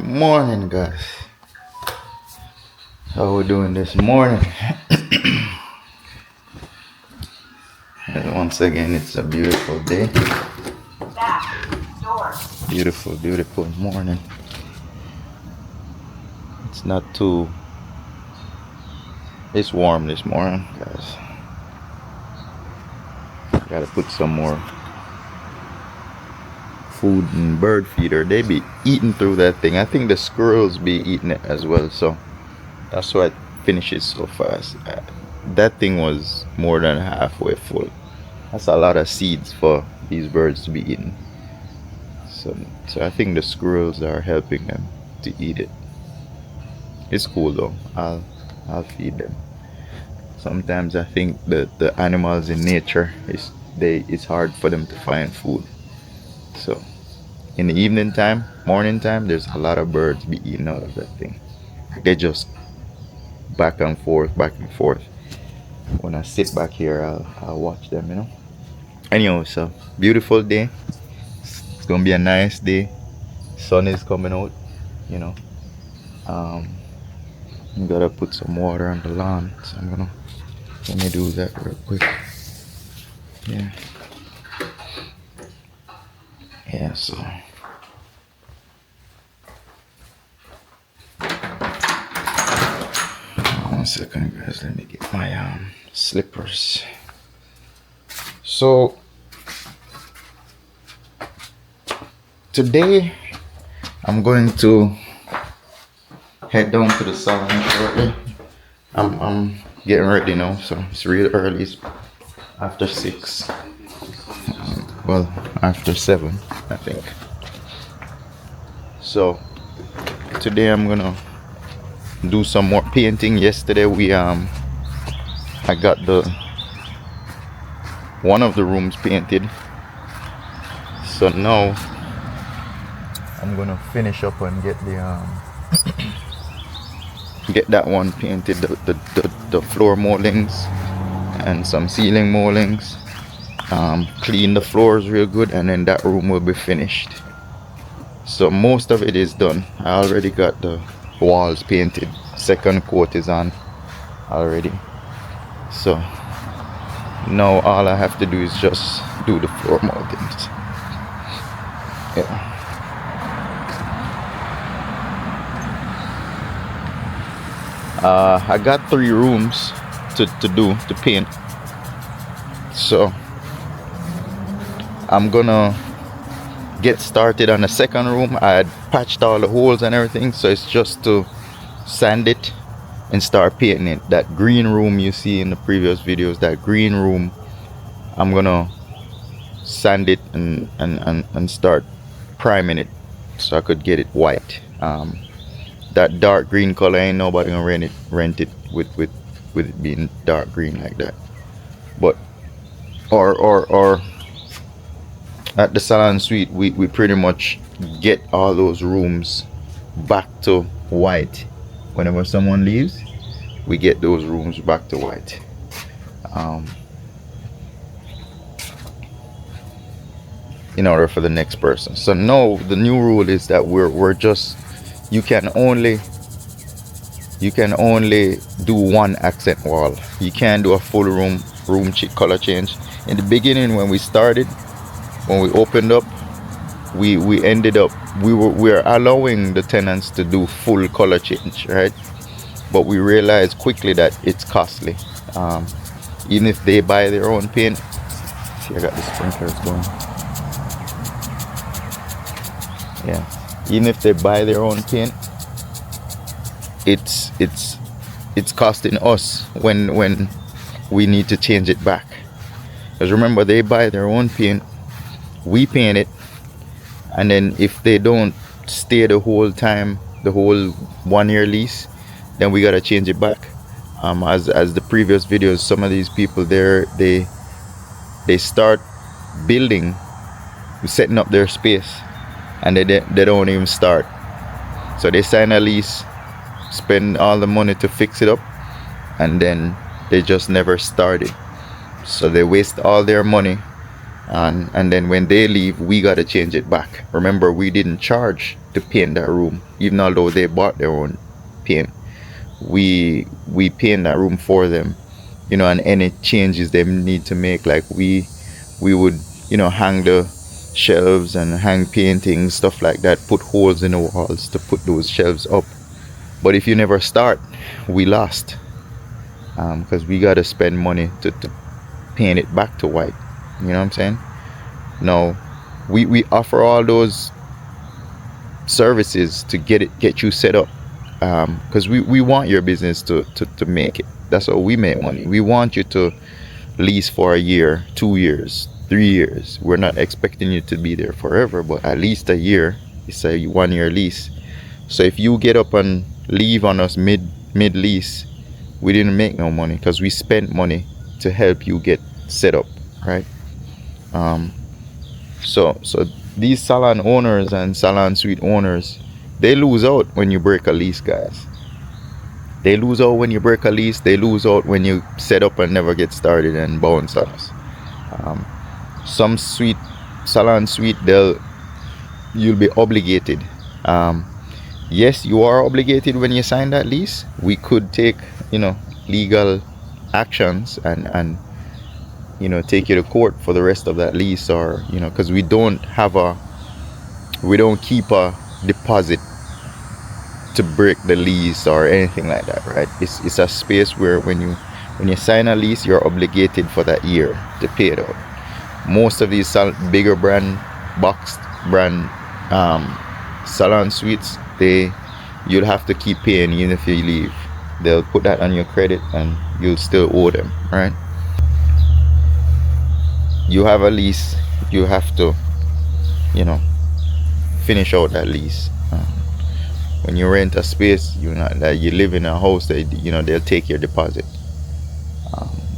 Morning, guys. How we doing this morning? And once again, it's a beautiful day. Beautiful morning. It's not too. It's warm this morning, guys. Gotta put some more food and bird feeder. They be eating through that thing. I think the squirrels be eating it as well, so that's why it finishes so fast. That thing was more than halfway full. That's a lot of seeds for these birds to be eating. So I think the squirrels are helping them to eat it. It's cool though. I'll feed them. Sometimes I think that the animals in nature it's hard for them to find food. So in the evening time, morning time, there's a lot of birds be eating out of that thing. They just back and forth. When I sit back here, I'll watch them, you know. Anyway, so beautiful day. It's gonna be a nice day. Sun is coming out, you know. I'm gotta put some water on the lawn, so let me do that real quick. Yeah, so one second, guys. Let me get my slippers. So today I'm going to head down to the salon shortly. I'm getting ready now, so it's real early. It's after 6. Well, after 7, I think. So today I'm gonna do some more painting. Yesterday I got one of the rooms painted. So now I'm gonna finish up and get get that one painted, the floor moldings and some ceiling moldings. Clean the floors real good, and then that room will be finished. So most of it is done. I already got the walls painted. Second coat is on already. So now all I have to do is just do the floor moldings. Yeah. I got 3 rooms to paint. So I'm gonna get started on the second room. I had patched all the holes and everything, so it's just to sand it and start painting it. That green room you see in the previous videos, that green room, I'm gonna sand it and start priming it so I could get it white. That dark green color, ain't nobody gonna rent it with it being dark green like that. But or at the salon suite, we pretty much get all those rooms back to white. Whenever someone leaves, we get those rooms back to white. In order for the next person. So no, the new rule is that we're just, you can only do one accent wall. You can't do a full room color change. In the beginning, when we opened up, we were allowing the tenants to do full color change, right? But we realized quickly that it's costly. Even if they buy their own paint. See, I got the sprinklers going. Yeah, even if they buy their own paint, it's costing us when we need to change it back. Because remember, they buy their own paint, we paint it, and then if they don't stay the whole time, the whole 1-year lease, then we gotta change it back. As the previous videos, some of these people they start building, setting up their space, and they don't even start. So they sign a lease spend all the money to fix it up, and then they just never started. So they waste all their money, and then when they leave, we got to change it back. Remember, we didn't charge to paint that room, even although they bought their own paint. We paint that room for them, and any changes they need to make, like we would hang the shelves and hang paintings, stuff like that, put holes in the walls to put those shelves up. But if you never start, we lost, because we got to spend money to paint it back to white. You know what I'm saying? Now, we offer all those services to get you set up, because we want your business to make it. That's how we make money. We want you to lease for a year, 2 years, 3 years. We're not expecting you to be there forever, but at least a year. It's a 1-year lease. So if you get up and leave on us mid lease, we didn't make no money, because we spent money to help you get set up, right? So these salon owners and salon suite owners, they lose out when you break a lease, guys. They lose out when you break a lease. They lose out when you set up and never get started and bounce on us. Some salon suite, you'll be obligated. Yes, you are obligated when you sign that lease. We could take legal actions and take you to court for the rest of that lease, or because we don't keep a deposit to break the lease or anything like that, right? It's a space where when you sign a lease, you're obligated for that year to pay it out. Most of these bigger brand, boxed brand salon suites, you'll have to keep paying even if you leave. They'll put that on your credit and you'll still owe them, right? You have a lease, you have to finish out that lease. When you rent a space, you live in a house, they'll take your deposit.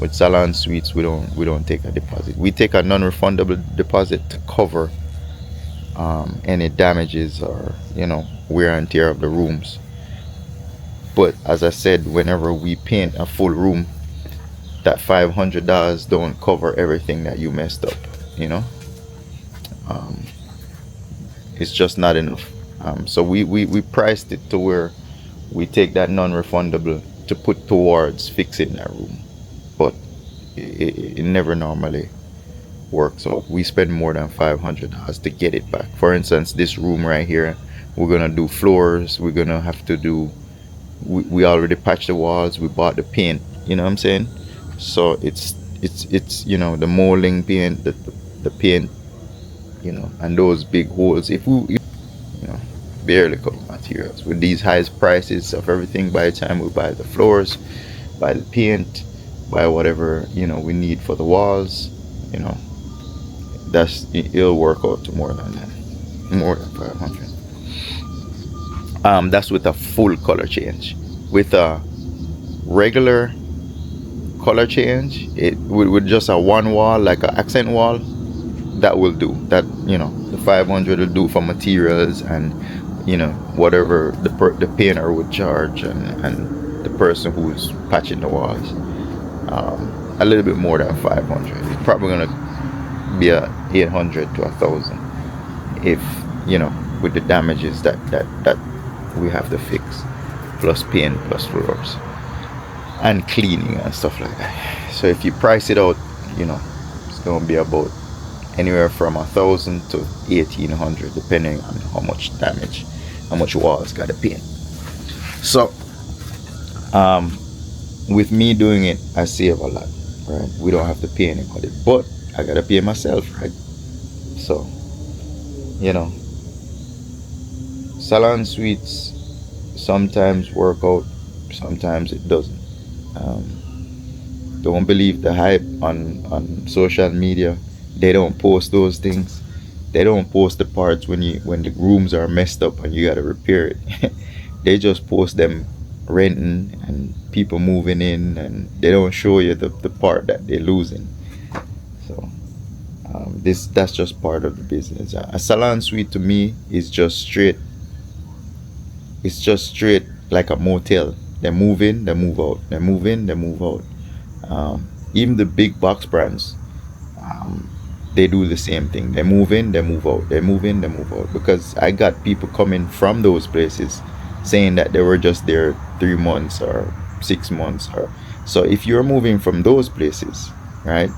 With salon suites, we don't take a deposit. We take a non-refundable deposit to cover any damages or wear and tear of the rooms. But as I said, whenever we paint a full room, that $500 don't cover everything that you messed up. It's just not enough. So we priced it to where we take that non-refundable to put towards fixing that room, but it never normally works. So we spend more than $500 to get it back. For instance, this room right here, we're gonna do floors. We're gonna have to do. We already patched the walls. We bought the paint. You know what I'm saying? So it's the molding paint, the paint, and those big holes. If we barely cover materials with these highest prices of everything, by the time we buy the floors, buy the paint, buy whatever we need for the walls, it'll work out to more than that, more than 500. That's with a full color change. With a regular color change, it with just a one wall, like an accent wall, that will do. That the 500 will do for materials and whatever the painter would charge, and the person who's patching the walls. A little bit more than 500. It's probably gonna be a 800 to 1,000 if with the damages that we have to fix, plus paint, plus floors and cleaning and stuff like that. So if you price it out, it's gonna be about anywhere from 1,000 to 1,800, depending on how much damage, how much walls got to paint. So with me doing it, I save a lot, right? We don't have to pay anybody, but I gotta pay myself, right? So salon suites sometimes work out, sometimes it doesn't. Don't believe the hype on social media. They don't post those things. They don't post the parts when the rooms are messed up and you gotta repair it. They just post them renting and people moving in, and they don't show you the part that they're losing. So that's just part of the business. A salon suite to me is just straight. It's just straight like a motel. They move in, they move out. They move in, they move out. Even the big box brands, um, they do the same thing. They move in, they move out. They move in, they move out. Because I got people coming from those places saying that they were just there 3 months or 6 months. Or so if you're moving from those places, right,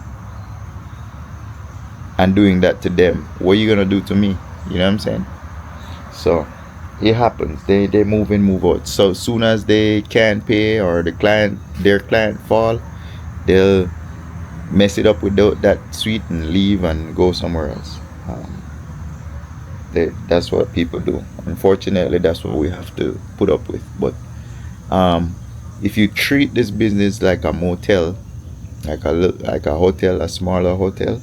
and doing that to them, what are you gonna do to me? You know what I'm saying? So it happens. They move in, move out. So soon as they can't pay or their client fall, they'll mess it up with that suite and leave and go somewhere else. That's what people do. Unfortunately, that's what we have to put up with. But um, if you treat this business like a motel, like a hotel, a smaller hotel,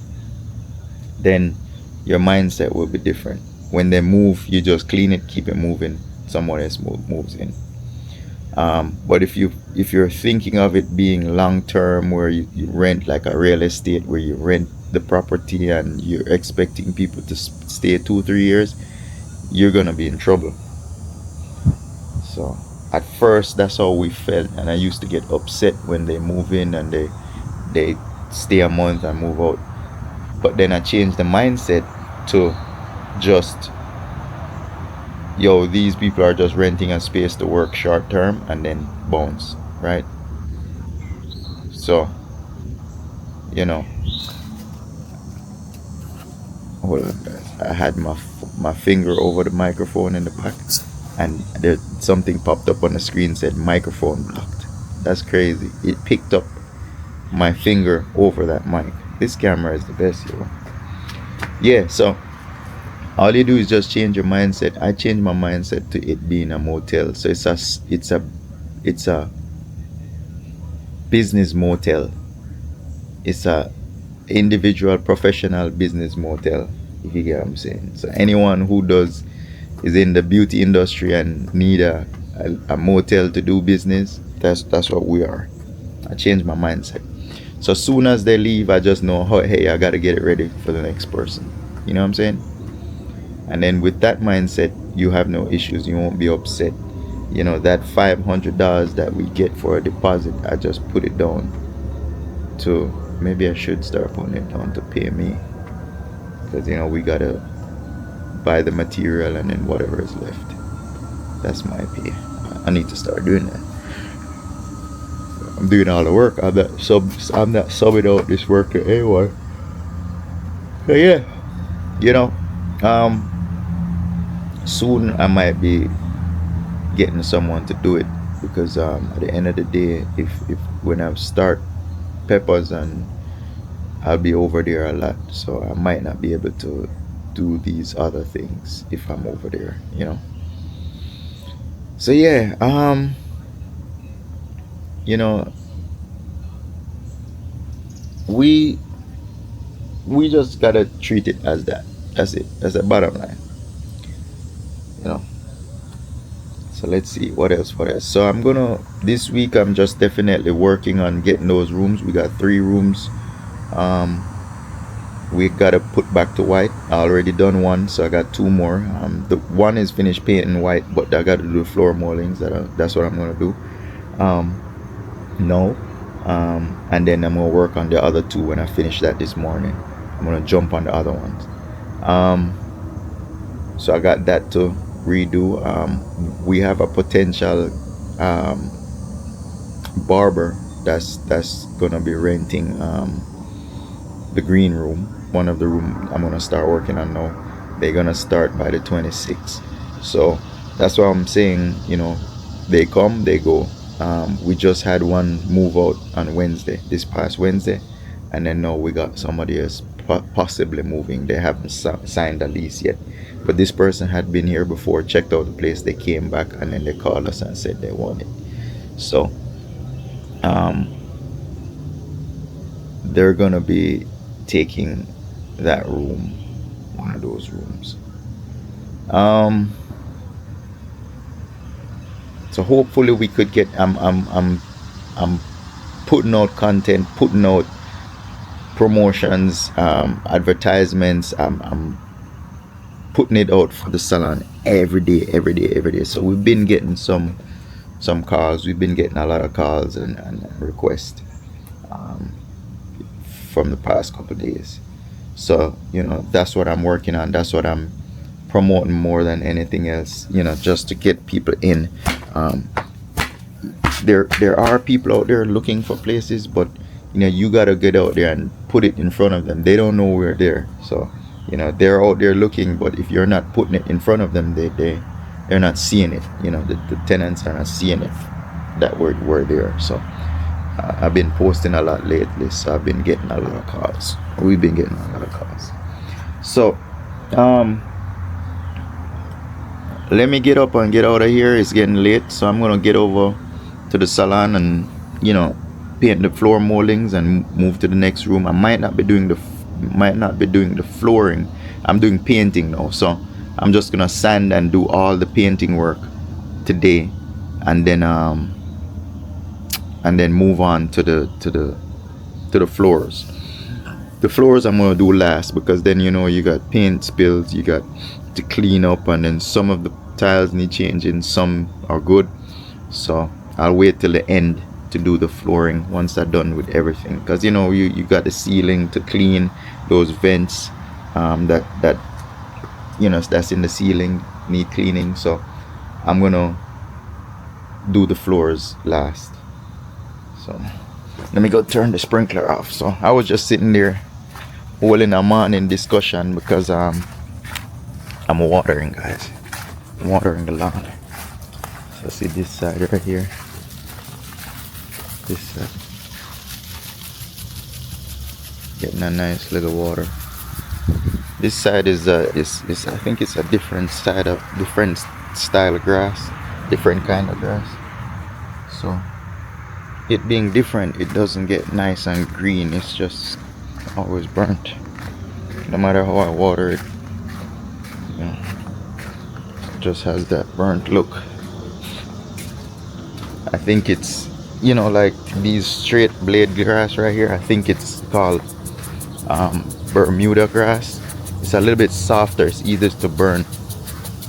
then your mindset will be different. When they move, you just clean it, keep it moving. Someone else moves in. But if you're thinking of it being long term, where you rent like a real estate, where you rent the property and you're expecting people to stay 2 3 years, you're gonna be in trouble. So at first, that's how we felt, and I used to get upset when they move in and they stay a month and move out. But then I changed the mindset to just, yo, these people are just renting a space to work short term and then bounce, right? So, you know, hold on, guys. I had my finger over the microphone in the back, and there something popped up on the screen said microphone blocked. That's crazy. It picked up my finger over that mic. This camera is the best, yo. Yeah, so all you do is just change your mindset. I changed my mindset to it being a motel. So it's a business motel. It's a individual professional business motel, if you get what I'm saying. So anyone who is in the beauty industry and need a motel to do business, that's what we are. I changed my mindset. So as soon as they leave, I just know, oh, hey, I gotta get it ready for the next person. You know what I'm saying? And then with that mindset, you have no issues. You won't be upset. You know, that $500 that we get for a deposit, I just put it down to, maybe I should start putting it down to pay me, because you know we gotta buy the material and then whatever is left, that's my pay. I need to start doing that. I'm doing all the work. I'm not subbing out this work to anyone. But yeah, you know, soon I might be getting someone to do it, because at the end of the day, if when I start Peppers, and I'll be over there a lot, so I might not be able to do these other things if I'm over there, you know. So yeah, you know, we just gotta treat it as that. That's it. That's the bottom line, you know. So let's see what else. So this week I'm just definitely working on getting those rooms. We got 3 rooms. We gotta put back to white. I already done one, so I got 2 more. The one is finished painting white, but I gotta do the floor moldings. That's what I'm gonna do. No. And then I'm gonna work on the other 2 when I finish that this morning. I'm gonna jump on the other ones. So I got that to redo. We have a potential barber that's gonna be renting the green room. One of the room I'm gonna start working on now. They're gonna start by the 26th. So that's what I'm saying. You know, they come, they go. We just had one move out on Wednesday, this past Wednesday, and then now we got somebody else possibly moving. They haven't signed a lease yet, but this person had been here before, checked out the place, they came back, and then they called us and said they want it. So they're gonna be taking that room, one of those rooms. So hopefully we could get, I'm putting out content, putting out promotions, advertisements. I'm putting it out for the salon every day. So we've been getting some some calls. We've been getting a lot of calls and requests from the past couple of days. So, that's what I'm working on. That's what I'm promoting more than anything else, just to get people in. There are people out there looking for places, but you gotta get out there and put it in front of them. They don't know we're there. So, they're out there looking, but if you're not putting it in front of them, they're not seeing it. The tenants are not seeing it that we're there. So I've been posting a lot lately, so I've been getting a lot of calls. We've been getting a lot of calls. So let me get up and get out of here. It's getting late, so I'm gonna get over to the salon and paint the floor moldings and move to the next room. I might not be doing the flooring. I'm doing painting now, so I'm just gonna sand and do all the painting work today, and then move on to the floors. The floors I'm gonna do last, because then you got paint spills you got to clean up, and then some of the tiles need changing, some are good. So I'll wait till the end to do the flooring once I'm done with everything, because you got the ceiling to clean, those vents that that's in the ceiling need cleaning. So I'm gonna do the floors last. So let me go turn the sprinkler off. So I was just sitting there holding a morning discussion because I'm watering, guys. I'm watering the lawn. So see this side right here, this side, getting a nice little water. This side is I think it's a different style of grass, different kind of grass. So it being different, it doesn't get nice and green. It's just always burnt. No matter how I water it, it just has that burnt look. I think it's like these straight blade grass right here, I think it's called Bermuda grass. It's a little bit softer, it's easier to burn.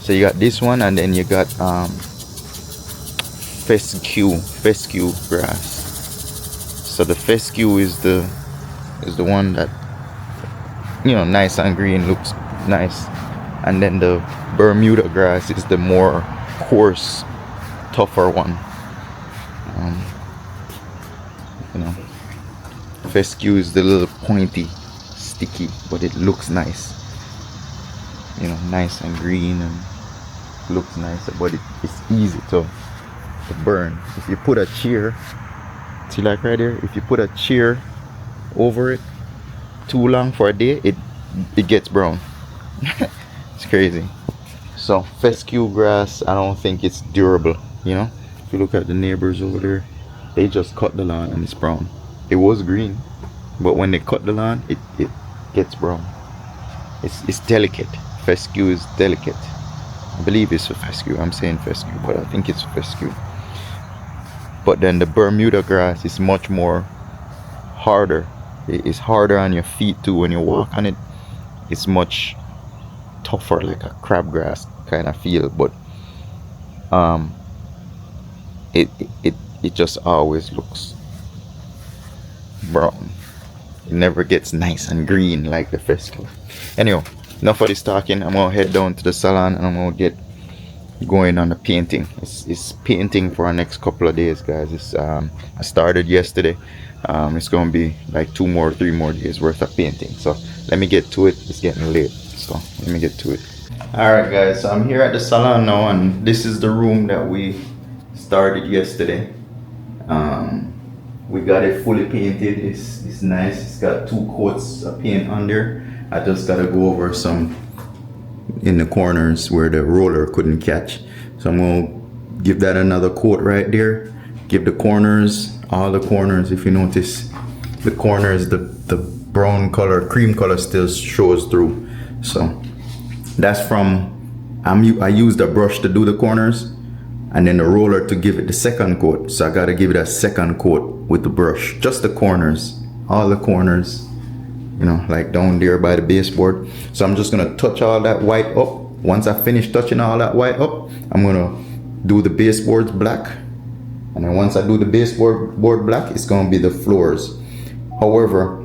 So you got this one, and then you got fescue grass. So the fescue is the one that nice and green, looks nice, and then the Bermuda grass is the more coarse, tougher one. Fescue is the little pointy, sticky, but it looks nice. Nice and green and looks nice, but it's easy to burn. If you put a chair, see, like right here, if you put a chair over it too long for a day, it gets brown. It's crazy. So fescue grass, I don't think it's durable. If you look at the neighbors over there, they just cut the lawn and it's brown. It was green, but when they cut the lawn, it gets brown. It's delicate. Fescue is delicate. I believe it's a fescue. I'm saying fescue, but I think it's fescue. But then the Bermuda grass is much more harder. It's harder on your feet too when you walk on it. It's much tougher, like a crabgrass kind of feel. But it just always looks brown. It never gets nice and green like the fescue. Anyway, enough of this talking. I'm gonna head down to the salon and I'm gonna get going on the painting. It's painting for our next couple of days, guys. I started yesterday. It's gonna be like 3 more days worth of painting. So let me get to it. It's getting late, so let me get to it. All right, guys, so I'm here at the salon now, and this is the room that we started yesterday. We got it fully painted. It's nice. It's got 2 coats of paint under. I just gotta go over some in the corners where the roller couldn't catch. So I'm gonna give that another coat right there. Give the corners, all the corners, if you notice, the corners, the brown color, cream color still shows through. So that's from, I used a brush to do the corners and then the roller to give it the second coat. So I gotta give it a second coat with the brush. Just the corners, all the corners, like down there by the baseboard. So I'm just gonna touch all that white up. Once I finish touching all that white up, I'm gonna do the baseboards black, And then once I do the baseboard board black, it's gonna be the floors. However,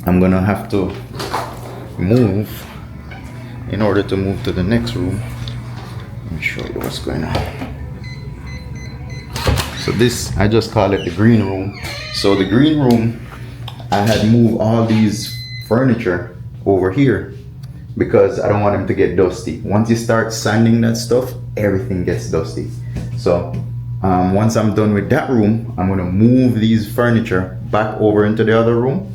I'm gonna have to move in order to move to the next room. Let me show you what's going on. So this, I just call it the green room. So the green room, I had moved all these furniture over here because I don't want them to get dusty. Once you start sanding that stuff, everything gets dusty. So once I'm done with that room, I'm gonna move these furniture back over into the other room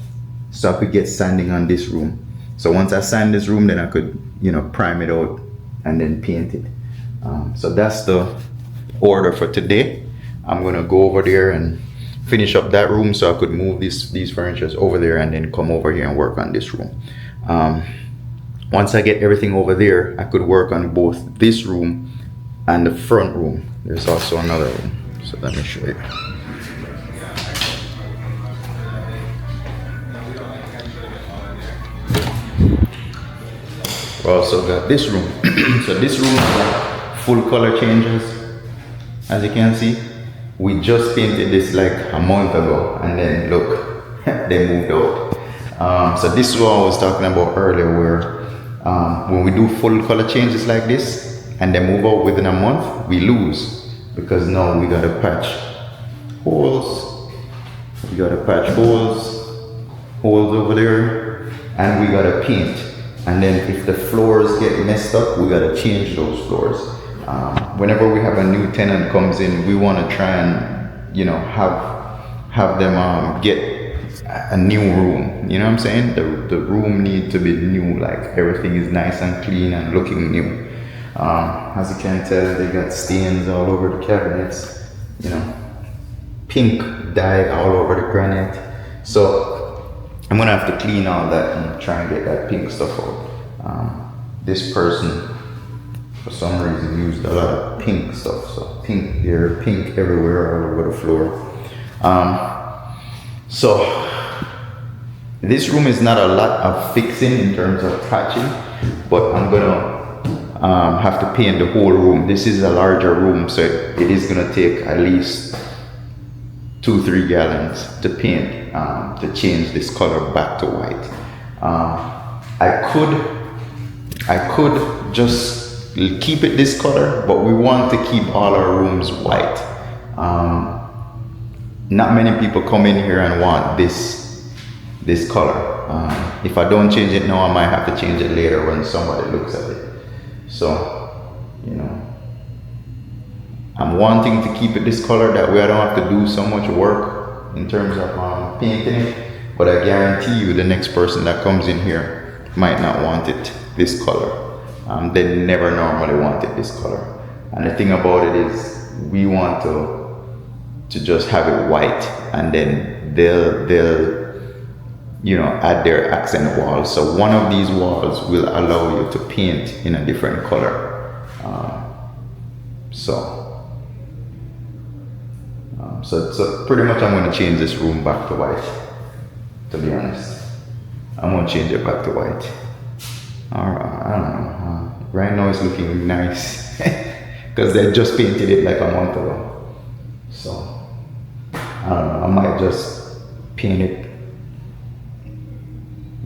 so I could get sanding on this room. So once I sand this room, then I could, prime it out and then paint it. So that's the order for today. I'm gonna go over there and finish up that room so I could move these furnitures over there and then come over here and work on this room. Once I get everything over there, I could work on both this room and the front room. There's also another room, so let me show you. We also got this room. So this room has full color changes. As you can see, we just painted this like a month ago, and then look, they moved out. So this is what I was talking about earlier, where when we do full color changes like this and they move out within a month, we lose, because now we gotta patch holes. We gotta patch holes over there, and we gotta paint. And then if the floors get messed up, we gotta change those floors. Whenever we have a new tenant comes in, we want to try and have them get a new room. You know what I'm saying? The room needs to be new, like everything is nice and clean and looking new. As you can tell, they got stains all over the cabinets. Pink dye all over the granite. So I'm gonna have to clean all that and try and get that pink stuff out. This person, for some reason, used a lot of pink stuff. So pink here, pink everywhere, all over the floor. So this room is not a lot of fixing in terms of patching, but I'm gonna have to paint the whole room. This is a larger room, so it is gonna take at least 2-3 gallons to paint, to change this color back to white. I could just keep it this color, but we want to keep all our rooms white. Not many people come in here and want this color. If I don't change it now, I might have to change it later when somebody looks at it. So, I'm wanting to keep it this color, that way I don't have to do so much work in terms of painting it. But I guarantee you, the next person that comes in here might not want it this color. They never normally want it this color. And the thing about it is, we want to just have it white, and then they'll add their accent walls. So one of these walls will allow you to paint in a different color. So pretty much I'm going to change this room back to white, to be honest. I'm going to change it back to white. I don't know. Right now it's looking nice because they just painted it like a month ago. So I don't know. I might just paint it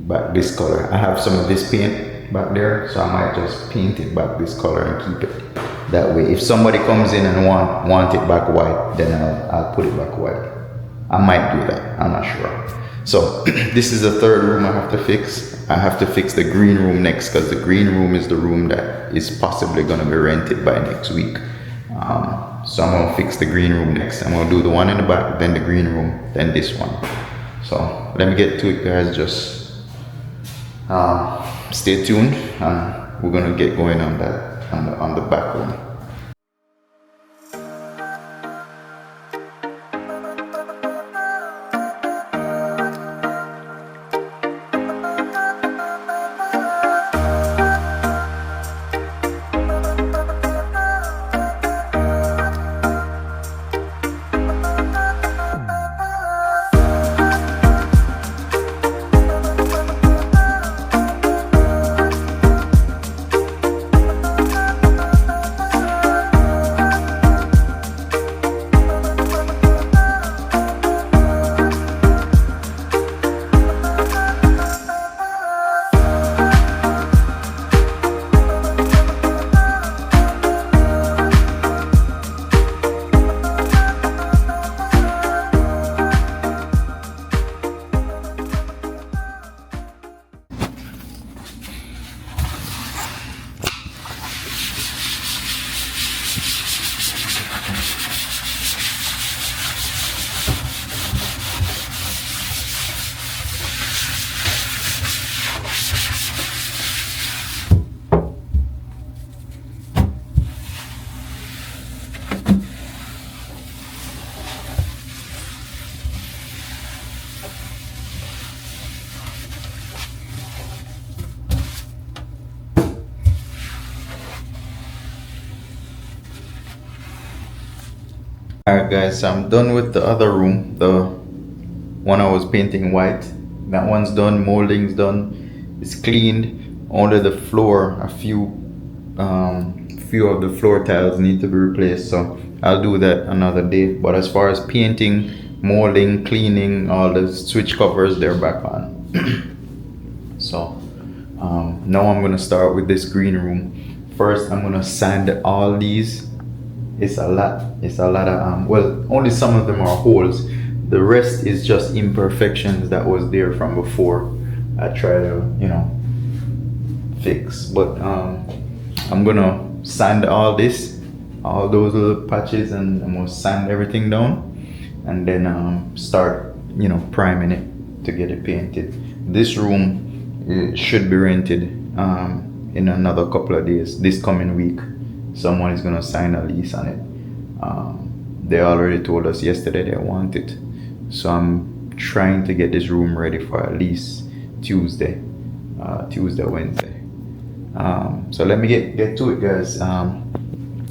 back this color. I have some of this paint back there, so I might just paint it back this color and keep it that way. If somebody comes in and want it back white, then I'll put it back white. I might do that, I'm not sure. So this is the third room I have to fix. I have to fix the green room next, because the green room is the room that is possibly going to be rented by next week. So I'm going to fix the green room next. I'm going to do the one in the back, then the green room, then this one. So let me get to it, guys. Just stay tuned, and we're going to get going on that on the back room. Alright guys, so I'm done with the other room, the one I was painting white. That one's done, molding's done, it's cleaned. Only the floor, a few of the floor tiles need to be replaced, so I'll do that another day. But as far as painting, molding, cleaning, all the switch covers, they're back on. So now I'm gonna start with this green room. First I'm gonna sand all these. It's a lot of well, only some of them are holes. The rest is just imperfections that was there from before. I try to, you know, fix. But I'm gonna sand all this, all those little patches, and I'm gonna sand everything down, and then start, you know, priming it to get it painted. This room should be rented in another couple of days. This coming week, someone is gonna sign a lease on it. They already told us yesterday they want it, so I'm trying to get this room ready for at least Tuesday, Wednesday. So let me get to it, guys.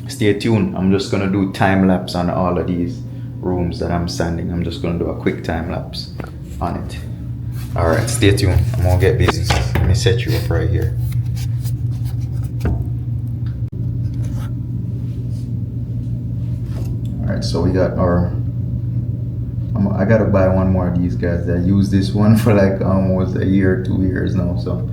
Stay tuned. I'm just gonna do time lapse on all of these rooms that I'm sanding. I'm just gonna do a quick time lapse on it. All right, stay tuned. I'm gonna get busy. Let me set you up right here. All right, so we got our. I gotta buy one more of these, guys. I use this one for like almost a year, 2 years now. So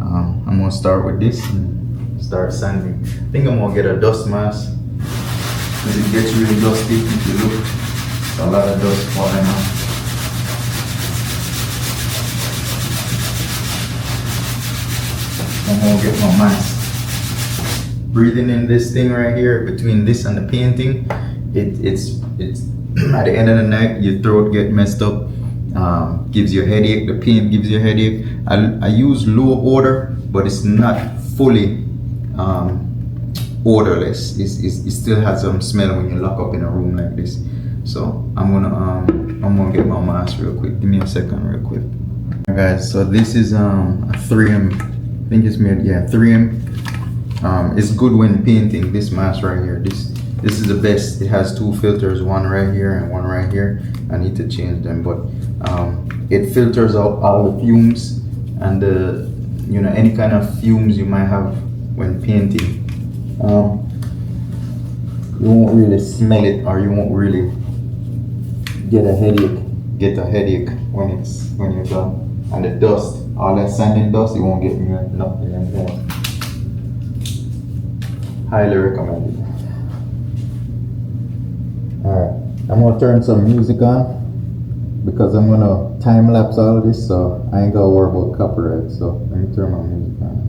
I'm gonna start with this and start sanding. I think I'm gonna get a dust mask because it gets really dusty. If you look, there's a lot of dust falling out. I'm gonna get my mask. Breathing in this thing right here between this and the painting, it's at the end of the night your throat get messed up, gives you a headache. The paint gives you a headache. I use low odor, but it's not fully odorless. It still has some smell when you lock up in a room like this. So I'm gonna get my mask real quick. Give me a second real quick. Alright guys, so this is a 3M, I think it's made, yeah, 3M. It's good when painting. This mask right here, this is the best. It has 2 filters, one right here and one right here. I need to change them, but it filters out all the fumes and the, you know, any kind of fumes you might have when painting. You won't really smell it, or you won't really get a headache when you're done. And the dust, all that sanding dust, it won't get you nothing anymore. Highly recommended. Alright, I'm gonna turn some music on because I'm gonna time lapse all of this, so I ain't gotta worry about copyright. So let me turn my music on.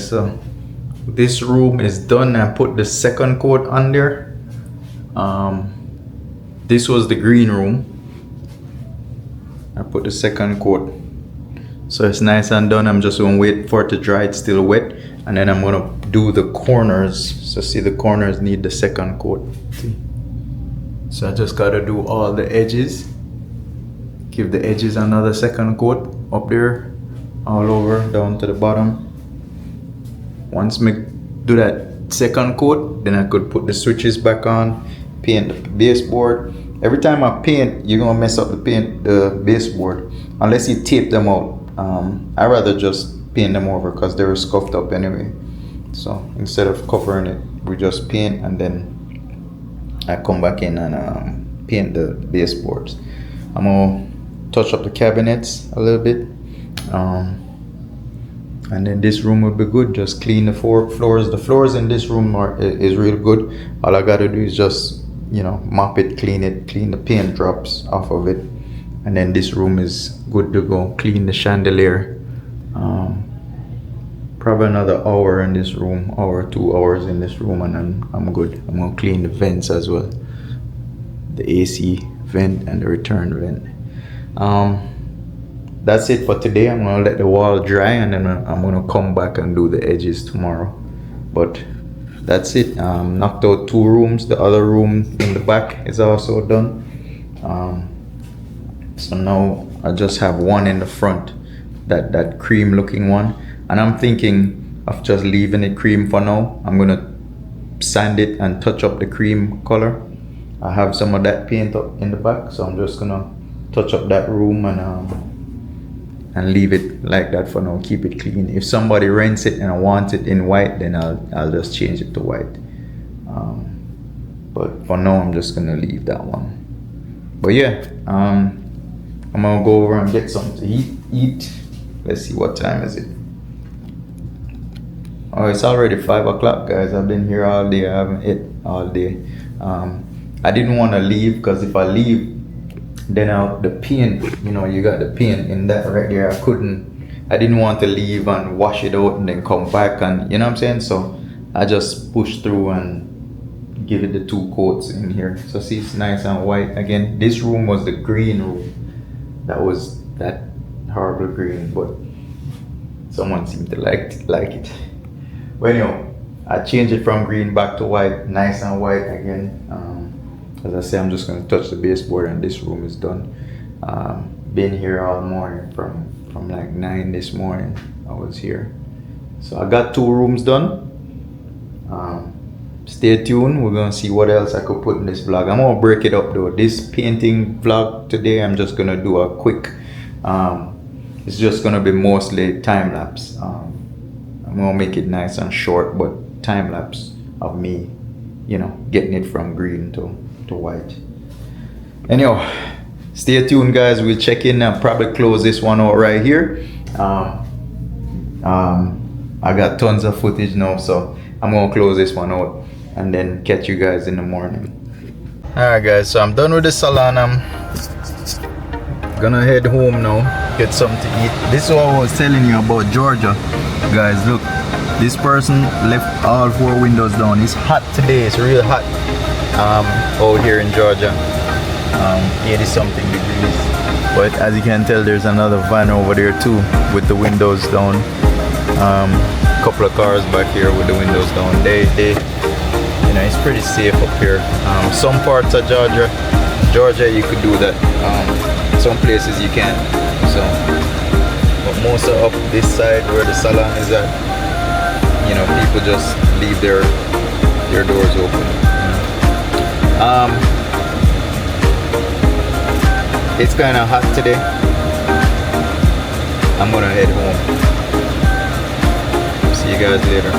guys, so this room is done. I put the second coat on there. This was the green room. I put the second coat, so it's nice and done. I'm just gonna wait for it to dry. It's still wet, and then I'm gonna do the corners. So see, the corners need the second coat. See? So I just gotta do all the edges, give the edges another second coat up there, all over down to the bottom. Once I do that second coat, then I could put the switches back on, paint the baseboard. Every time I paint, you're gonna mess up the baseboard unless you tape them out. I rather just paint them over because they were scuffed up anyway. So instead of covering it, we just paint, and then I come back in and paint the baseboards. I'm gonna touch up the cabinets a little bit, and then this room will be good. Just clean the floors. The floors in this room is real good. All I gotta do is just, you know, mop it, clean the paint drops off of it, and then this room is good to go. Clean the chandelier. Probably another hour in this room, hour 2 hours in this room, and then I'm good. I'm gonna clean the vents as well, the AC vent and the return vent. That's it for today. I'm gonna let the wall dry, and then I'm gonna come back and do the edges tomorrow. But that's it. Knocked out 2 rooms. The other room in the back is also done. So now I just have one in the front, that cream looking one, and I'm thinking of just leaving it cream for now. I'm gonna sand it and touch up the cream color. I have some of that paint up in the back, so I'm just gonna touch up that room and leave it like that for now. Keep it clean. If somebody rents it and I want it in white, then I'll just change it to white. But for now, I'm just gonna leave that one. But yeah, I'm gonna go over and get something to eat. Let's see, what time is it? Oh, it's already 5 o'clock, guys. I've been here all day. I haven't ate all day. I didn't want to leave, because if I leave, then the paint, you know, you got the paint in that right there. I didn't want to leave and wash it out and then come back, and you know what I'm saying? So I just pushed through and give it the 2 coats in here. So see, it's nice and white. Again, this room was the green room. That was that horrible green, but someone seemed to like it. But anyway, I changed it from green back to white, nice and white again. As I say, I'm just gonna touch the baseboard, and this room is done. Been here all morning from like 9 this morning. I was here, so I got 2 rooms done. Stay tuned. We're gonna see what else I could put in this vlog. I'm gonna break it up though. This painting vlog today, I'm just gonna do a quick. It's just gonna be mostly time lapse. I'm gonna make it nice and short, but time lapse of me, you know, getting it from green to white. Anyhow, stay tuned, guys. We'll check in and probably close this one out right here. I got tons of footage now, so I'm gonna close this one out and then catch you guys in the morning. Alright guys, so I'm done with the salon. I'm gonna head home now, get something to eat. This is what I was telling you about Georgia. Guys, look, this person left all 4 windows down. It's hot today, it's real hot out here in Georgia. 80 something degrees. But as you can tell, there's another van over there too with the windows down. Couple of cars back here with the windows down. They you know, it's pretty safe up here. Some parts of Georgia you could do that. Some places you can't. So, but most of up this side where the salon is at, you know, people just leave their doors open. It's kind of hot today. I'm gonna head home. See you guys later.